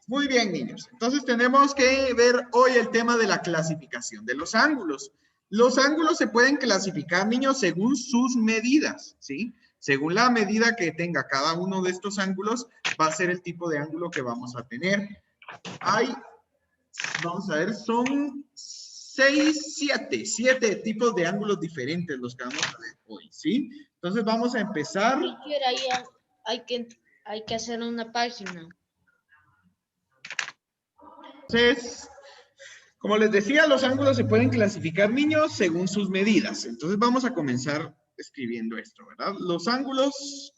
Muy bien, niños. Entonces tenemos que ver hoy el tema de la clasificación de los ángulos. Los ángulos se pueden clasificar, niños, según sus medidas, ¿sí? Según la medida que tenga cada uno de estos ángulos, va a ser el tipo de ángulo que vamos a tener. Vamos a ver, son 7 tipos de ángulos diferentes los que vamos a ver hoy, ¿sí? Entonces vamos a empezar. Hay que hacer una página. Entonces, como les decía, los ángulos se pueden clasificar, niños, según sus medidas. Entonces vamos a comenzar escribiendo esto, ¿verdad? Los ángulos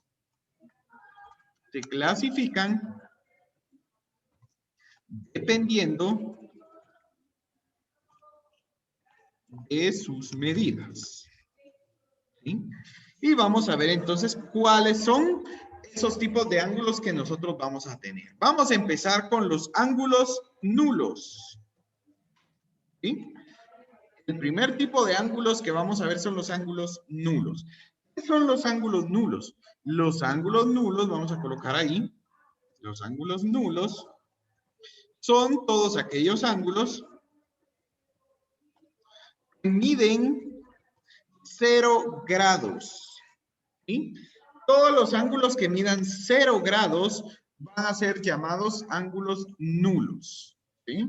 se clasifican dependiendo de sus medidas. ¿Sí? Y vamos a ver entonces cuáles son esos tipos de ángulos que nosotros vamos a tener. Vamos a empezar con los ángulos nulos. ¿Sí? El primer tipo de ángulos que vamos a ver son los ángulos nulos. ¿Qué son los ángulos nulos? Los ángulos nulos, vamos a colocar ahí, los ángulos nulos son todos aquellos ángulos que miden 0 grados. ¿Sí? Todos los ángulos que midan 0 grados van a ser llamados ángulos nulos. ¿Sí?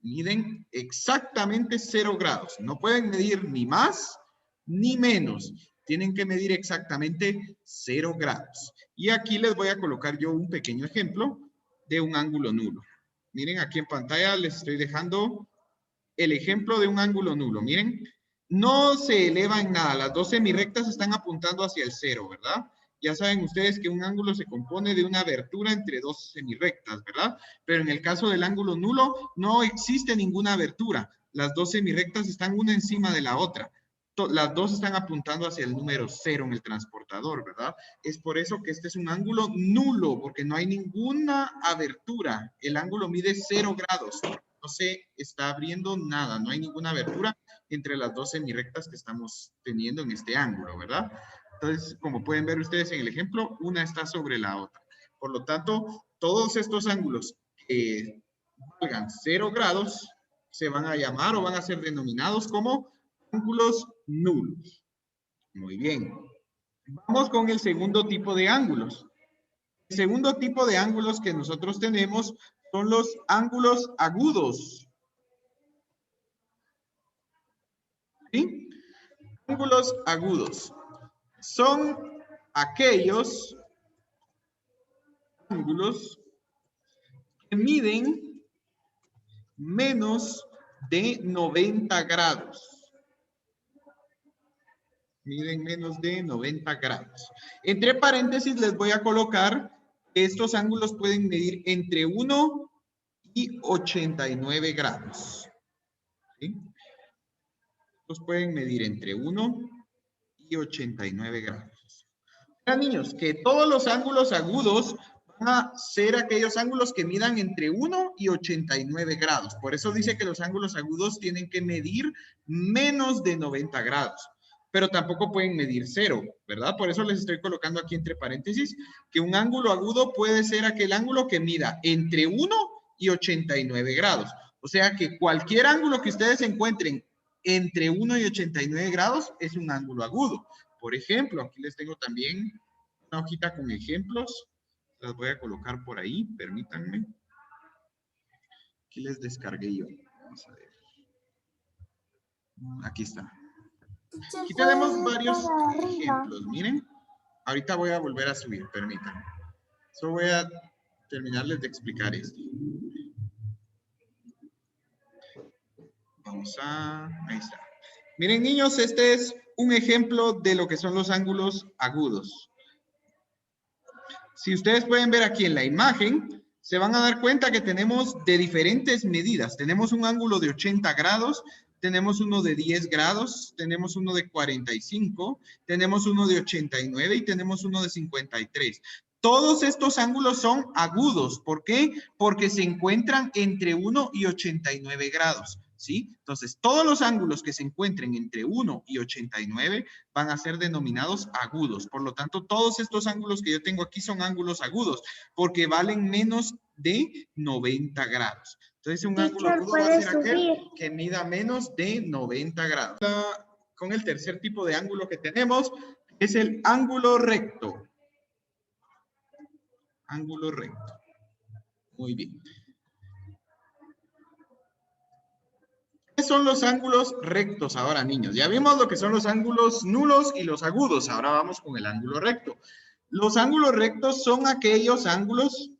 Miden exactamente 0 grados. No pueden medir ni más ni menos. Tienen que medir exactamente 0 grados. Y aquí les voy a colocar yo un pequeño ejemplo de un ángulo nulo. Miren, aquí en pantalla les estoy dejando el ejemplo de un ángulo nulo. Miren, no se eleva en nada. Las dos semirrectas están apuntando hacia el 0, ¿verdad? Ya saben ustedes que un ángulo se compone de una abertura entre dos semirrectas, ¿verdad? Pero en el caso del ángulo nulo, no existe ninguna abertura. Las dos semirrectas están una encima de la otra. Las dos están apuntando hacia el número 0 en el transportador, ¿verdad? Es por eso que este es un ángulo nulo, porque no hay ninguna abertura. El ángulo mide 0 grados. No se está abriendo nada, no hay ninguna abertura entre las dos semirrectas que estamos teniendo en este ángulo, ¿verdad? Entonces, como pueden ver ustedes en el ejemplo, una está sobre la otra. Por lo tanto, todos estos ángulos que valgan 0 grados se van a llamar o van a ser denominados como ángulos nulos. Muy bien. Vamos con el segundo tipo de ángulos. El segundo tipo de ángulos que nosotros tenemos son los ángulos agudos. ¿Sí? Ángulos agudos. Son aquellos ángulos que miden menos de 90 grados. Miden menos de 90 grados. Entre paréntesis les voy a colocar que estos ángulos pueden medir entre 1 y 89 grados. ¿Sí? Estos pueden medir entre 1 y 89 grados. Ahora, niños, que todos los ángulos agudos van a ser aquellos ángulos que midan entre 1 y 89 grados. Por eso dice que los ángulos agudos tienen que medir menos de 90 grados. Pero tampoco pueden medir 0, ¿verdad? Por eso les estoy colocando aquí entre paréntesis que un ángulo agudo puede ser aquel ángulo que mida entre 1 y 89 grados. O sea que cualquier ángulo que ustedes encuentren entre 1 y 89 grados es un ángulo agudo. Por ejemplo, aquí les tengo también una hojita con ejemplos. Las voy a colocar por ahí, permítanme. Aquí les descargué yo. Vamos a ver. Aquí está. Aquí tenemos varios ejemplos, miren. Ahorita voy a volver a subir, permítanme. Solo voy a terminarles de explicar esto. Vamos a... Ahí está. Miren, niños, este es un ejemplo de lo que son los ángulos agudos. Si ustedes pueden ver aquí en la imagen, se van a dar cuenta que tenemos de diferentes medidas. Tenemos un ángulo de 80 grados, tenemos uno de 10 grados, tenemos uno de 45, tenemos uno de 89 y tenemos uno de 53. Todos estos ángulos son agudos. ¿Por qué? Porque se encuentran entre 1 y 89 grados. ¿Sí? Entonces, todos los ángulos que se encuentren entre 1 y 89 van a ser denominados agudos. Por lo tanto, todos estos ángulos que yo tengo aquí son ángulos agudos porque valen menos de 90 grados. Entonces, un ángulo Teacher, agudo va a ¿puedes ser aquel subir? que mida menos de 90 grados. Con el tercer tipo de ángulo que tenemos, es el ángulo recto. Ángulo recto. Muy bien. ¿Qué son los ángulos rectos ahora, niños? Ya vimos lo que son los ángulos nulos y los agudos. Ahora vamos con el ángulo recto. Los ángulos rectos son aquellos ángulos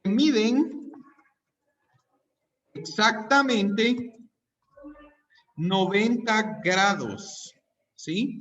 que miden exactamente 90 grados, ¿sí?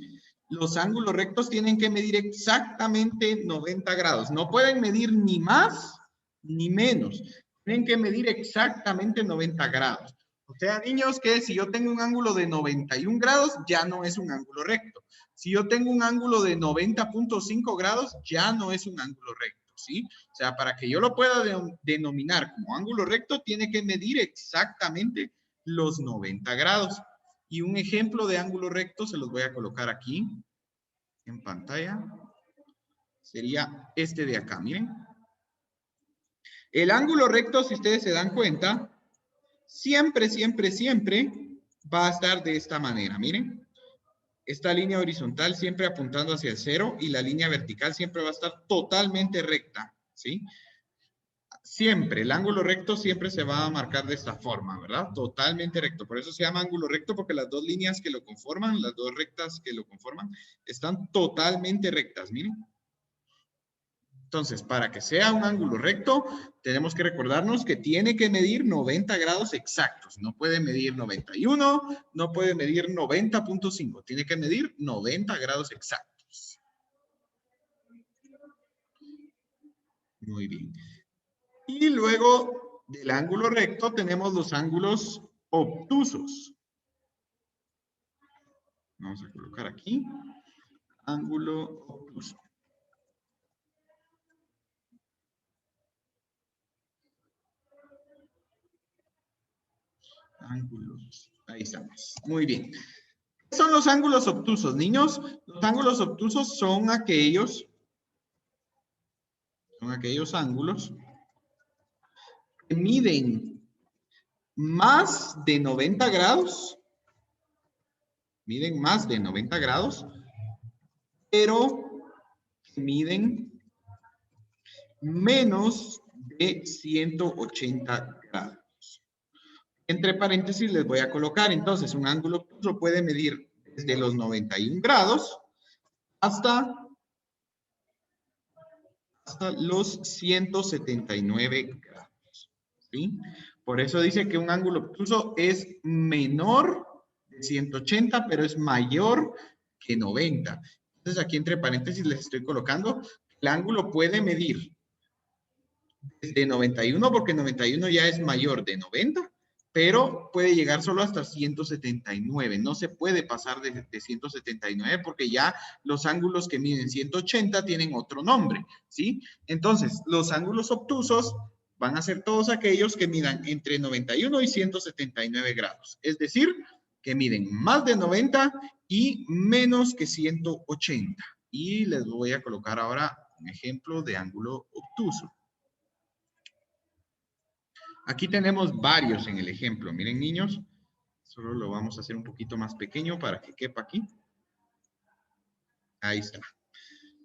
Los ángulos rectos tienen que medir exactamente 90 grados. No pueden medir ni más ni menos. Tienen que medir exactamente 90 grados. O sea, niños, que si yo tengo un ángulo de 91 grados, ya no es un ángulo recto. Si yo tengo un ángulo de 90.5 grados, ya no es un ángulo recto, ¿sí? O sea, para que yo lo pueda denominar como ángulo recto, tiene que medir exactamente los 90 grados. Y un ejemplo de ángulo recto se los voy a colocar aquí en pantalla. Sería este de acá, miren. El ángulo recto, si ustedes se dan cuenta, siempre va a estar de esta manera, miren. Esta línea horizontal siempre apuntando hacia el cero y la línea vertical siempre va a estar totalmente recta, ¿sí? Siempre, el ángulo recto siempre se va a marcar de esta forma, ¿verdad? Totalmente recto. Por eso se llama ángulo recto, porque las dos líneas que lo conforman, las dos rectas que lo conforman, están totalmente rectas, miren. Entonces, para que sea un ángulo recto, tenemos que recordarnos que tiene que medir 90 grados exactos. No puede medir 91, no puede medir 90.5. Tiene que medir 90 grados exactos. Muy bien. Y luego del ángulo recto tenemos los ángulos obtusos. Vamos a colocar aquí. Ángulo obtuso. Ángulos. Ahí estamos. Muy bien. ¿Qué son los ángulos obtusos, niños? Los ángulos obtusos son aquellos ángulos que miden más de 90 grados, pero que miden menos de 180 grados. Entre paréntesis les voy a colocar, entonces, un ángulo obtuso puede medir desde los 91 grados hasta los 179 grados, ¿sí? Por eso dice que un ángulo obtuso es menor de 180, pero es mayor que 90. Entonces, aquí entre paréntesis les estoy colocando, el ángulo puede medir desde 91, porque 91 ya es mayor de 90, pero puede llegar solo hasta 179. No se puede pasar de 179 porque ya los ángulos que miden 180 tienen otro nombre, ¿sí? Entonces, los ángulos obtusos van a ser todos aquellos que midan entre 91 y 179 grados. Es decir, que miden más de 90 y menos que 180. Y les voy a colocar ahora un ejemplo de ángulo obtuso. Aquí tenemos varios en el ejemplo. Miren, niños, solo lo vamos a hacer un poquito más pequeño para que quepa aquí. Ahí está.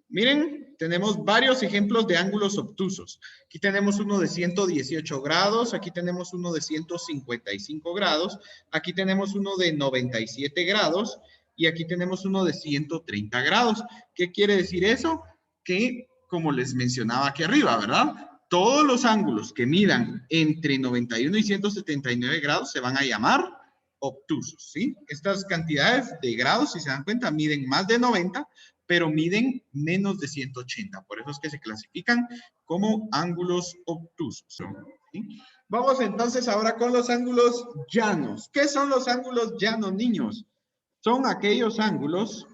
Miren, tenemos varios ejemplos de ángulos obtusos. Aquí tenemos uno de 118 grados, aquí tenemos uno de 155 grados, aquí tenemos uno de 97 grados y aquí tenemos uno de 130 grados. ¿Qué quiere decir eso? Que, como les mencionaba aquí arriba, ¿verdad? Todos los ángulos que midan entre 91 y 179 grados se van a llamar obtusos, ¿sí? Estas cantidades de grados, si se dan cuenta, miden más de 90, pero miden menos de 180. Por eso es que se clasifican como ángulos obtusos, ¿sí? Vamos entonces ahora con los ángulos llanos. ¿Qué son los ángulos llanos, niños? Son aquellos ángulos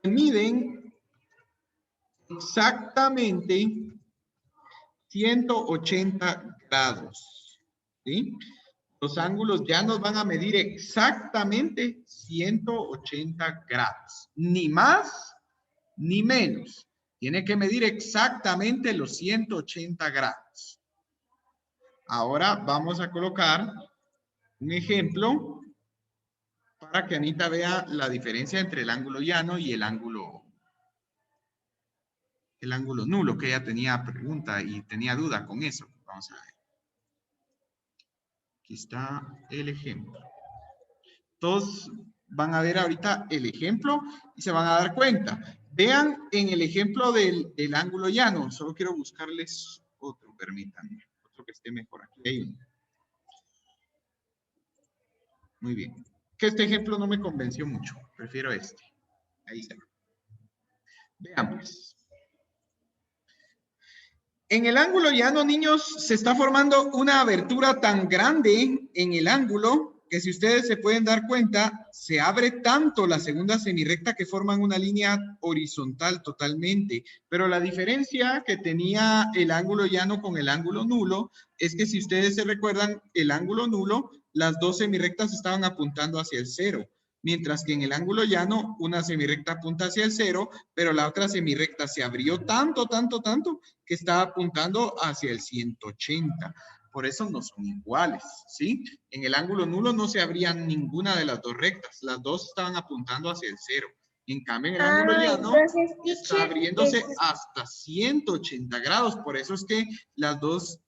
que miden exactamente 180 grados, ¿sí? Los ángulos ya nos van a medir exactamente 180 grados. Ni más, ni menos. Tiene que medir exactamente los 180 grados. Ahora vamos a colocar un ejemplo para que Anita vea la diferencia entre el ángulo llano y el ángulo nulo, que ella tenía pregunta y tenía duda con eso. Vamos a ver. Aquí está el ejemplo. Todos van a ver ahorita el ejemplo y se van a dar cuenta. Vean en el ejemplo del ángulo llano. Solo quiero buscarles otro, permítanme. Otro que esté mejor. Aquí hay uno. Muy bien. Que este ejemplo no me convenció mucho. Prefiero este. Ahí está. Veamos. En el ángulo llano, niños, se está formando una abertura tan grande en el ángulo que si ustedes se pueden dar cuenta, se abre tanto la segunda semirrecta que forman una línea horizontal totalmente. Pero la diferencia que tenía el ángulo llano con el ángulo nulo es que si ustedes se recuerdan, el ángulo nulo, las dos semirrectas estaban apuntando hacia el cero. Mientras que en el ángulo llano, una semirrecta apunta hacia el cero, pero la otra semirrecta se abrió tanto, que está apuntando hacia el 180. Por eso no son iguales, ¿sí? En el ángulo nulo no se abrían ninguna de las dos rectas. Las dos estaban apuntando hacia el cero. En cambio, en el ángulo llano está abriéndose hasta 180 grados. Por eso es que las dos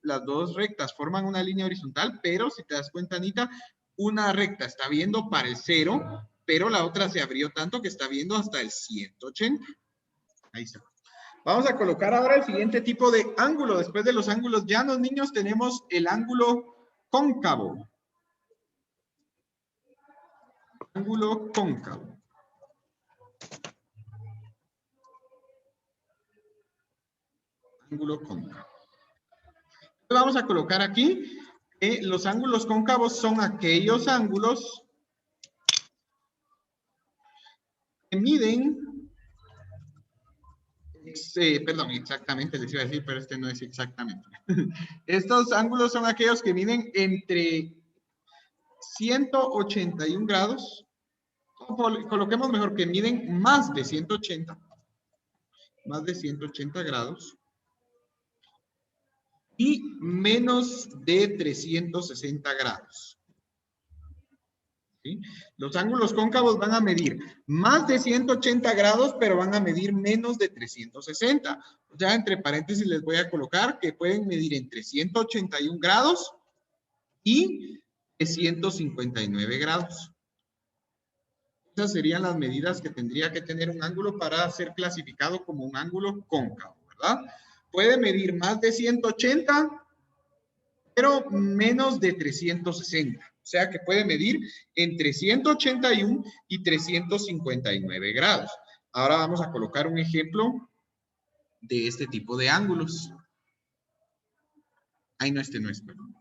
rectas forman una línea horizontal, pero si te das cuenta, Anita, una recta está viendo para el cero, pero la otra se abrió tanto que está viendo hasta el 180. Ahí está. Vamos a colocar ahora el siguiente tipo de ángulo. Después de los ángulos llanos, niños, tenemos el ángulo cóncavo. Ángulo cóncavo. Ángulo cóncavo. Vamos a colocar aquí los ángulos cóncavos son aquellos ángulos que miden, perdón, exactamente les iba a decir, pero este no es exactamente. Estos ángulos son aquellos que miden entre 181 grados, coloquemos mejor que miden más de 180 grados y menos de 360 grados. ¿Sí? Los ángulos cóncavos van a medir más de 180 grados, pero van a medir menos de 360. O sea, entre paréntesis les voy a colocar que pueden medir entre 181 grados y 359 grados. Esas serían las medidas que tendría que tener un ángulo para ser clasificado como un ángulo cóncavo, ¿verdad? Puede medir más de 180, pero menos de 360. O sea que puede medir entre 181 y 359 grados. Ahora vamos a colocar un ejemplo de este tipo de ángulos. Ay, no, este no es, perdón.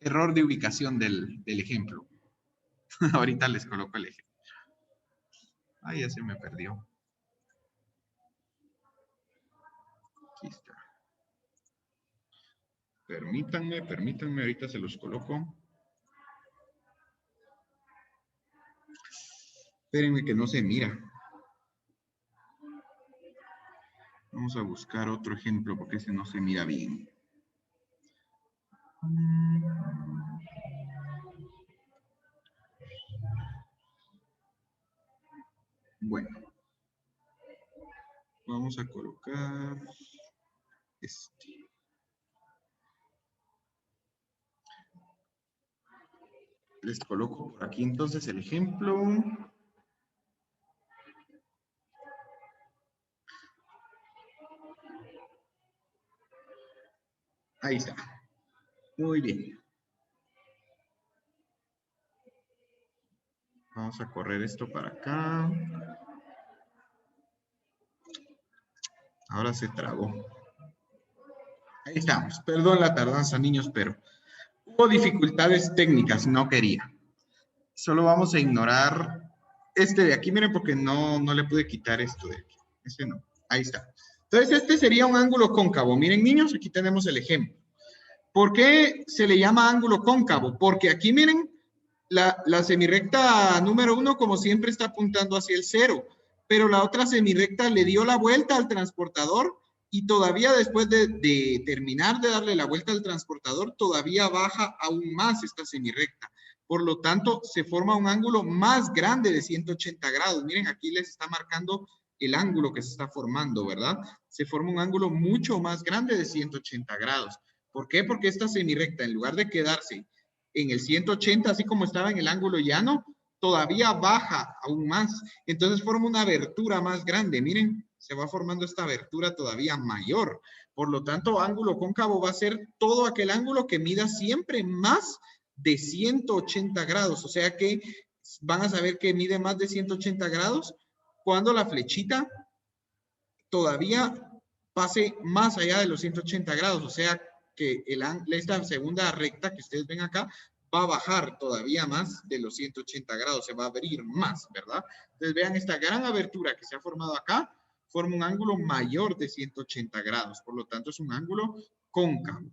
Error de ubicación del ejemplo. Ahorita les coloco el ejemplo. Ay, ya se me perdió. Aquí está. Permítanme, ahorita se los coloco. Espérenme que no se mira. Vamos a buscar otro ejemplo porque ese no se mira bien. Bueno. Vamos a colocar este. Les coloco por aquí entonces el ejemplo. Ahí está. Muy bien. Vamos a correr esto para acá. Ahora se trabó. Ahí estamos. Perdón la tardanza, niños, pero hubo dificultades técnicas, no quería. Solo vamos a ignorar este de aquí, miren, porque no le pude quitar esto de aquí. Este no. Ahí está. Entonces, este sería un ángulo cóncavo. Miren, niños, aquí tenemos el ejemplo. ¿Por qué se le llama ángulo cóncavo? Porque aquí miren, la semirrecta número 1 como siempre está apuntando hacia el 0, pero la otra semirrecta le dio la vuelta al transportador y todavía después de terminar de darle la vuelta al transportador, todavía baja aún más esta semirrecta. Por lo tanto, se forma un ángulo más grande de 180 grados. Miren, aquí les está marcando el ángulo que se está formando, ¿verdad? Se forma un ángulo mucho más grande de 180 grados. ¿Por qué? Porque esta semirrecta, en lugar de quedarse en el 180, así como estaba en el ángulo llano, todavía baja aún más. Entonces forma una abertura más grande. Miren, se va formando esta abertura todavía mayor. Por lo tanto, ángulo cóncavo va a ser todo aquel ángulo que mida siempre más de 180 grados. O sea que van a saber que mide más de 180 grados cuando la flechita todavía pase más allá de los 180 grados. O sea que esta segunda recta que ustedes ven acá va a bajar todavía más de los 180 grados, se va a abrir más, ¿verdad? Entonces vean esta gran abertura que se ha formado acá, forma un ángulo mayor de 180 grados, por lo tanto es un ángulo cóncavo.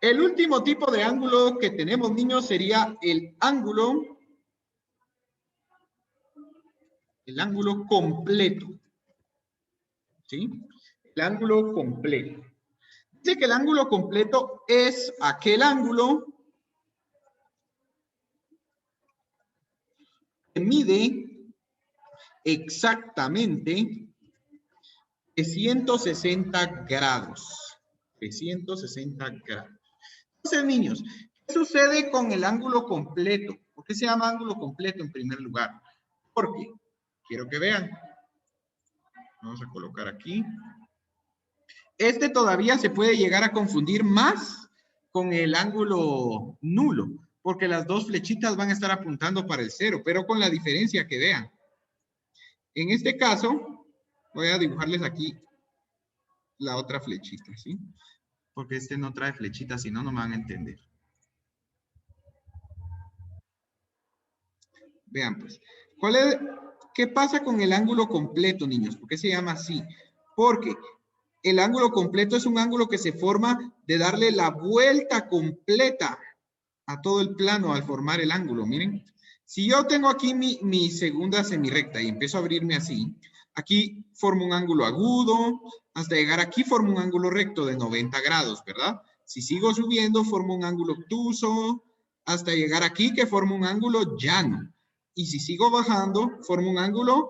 El último tipo de ángulo que tenemos, niños, sería el ángulo completo. ¿Sí? El ángulo completo. Dice que el ángulo completo es aquel ángulo que mide exactamente 360 grados. 360 grados. Entonces, niños, ¿qué sucede con el ángulo completo? ¿Por qué se llama ángulo completo en primer lugar? Porque, quiero que vean, vamos a colocar aquí. Este todavía se puede llegar a confundir más con el ángulo nulo, porque las dos flechitas van a estar apuntando para el 0, pero con la diferencia que vean. En este caso, voy a dibujarles aquí la otra flechita, ¿sí? Porque este no trae flechitas, si no, no me van a entender. Vean pues, ¿qué pasa con el ángulo completo, niños? ¿Por qué se llama así? Porque el ángulo completo es un ángulo que se forma de darle la vuelta completa a todo el plano al formar el ángulo. Miren, si yo tengo aquí mi segunda semirrecta y empiezo a abrirme así, aquí formo un ángulo agudo, hasta llegar aquí formo un ángulo recto de 90 grados, ¿verdad? Si sigo subiendo, formo un ángulo obtuso, hasta llegar aquí que formo un ángulo llano. Y si sigo bajando, formo un ángulo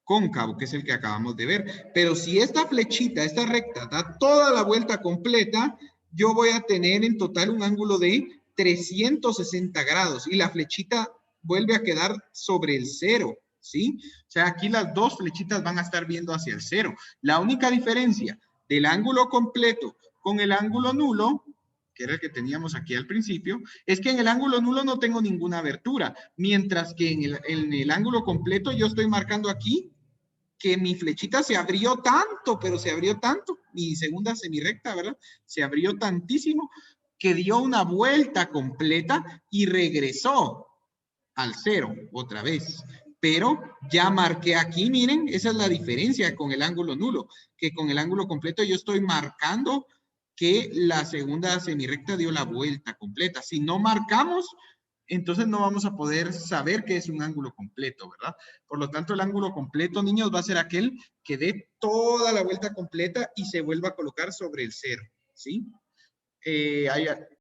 cóncavo, que es el que acabamos de ver. Pero si esta flechita, esta recta, da toda la vuelta completa, yo voy a tener en total un ángulo de 360 grados y la flechita vuelve a quedar sobre el 0, ¿sí? O sea, aquí las dos flechitas van a estar viendo hacia el 0. La única diferencia del ángulo completo con el ángulo nulo, que era el que teníamos aquí al principio, es que en el ángulo nulo no tengo ninguna abertura, mientras que en el ángulo completo yo estoy marcando aquí que mi flechita se abrió tanto, pero se abrió tanto, mi segunda semirrecta, ¿verdad? Se abrió tantísimo que dio una vuelta completa y regresó al 0 otra vez. Pero ya marqué aquí, miren, esa es la diferencia con el ángulo nulo, que con el ángulo completo yo estoy marcando que la segunda semirrecta dio la vuelta completa. Si no marcamos, entonces no vamos a poder saber que es un ángulo completo, ¿verdad? Por lo tanto, el ángulo completo, niños, va a ser aquel que dé toda la vuelta completa y se vuelva a colocar sobre el 0, ¿sí?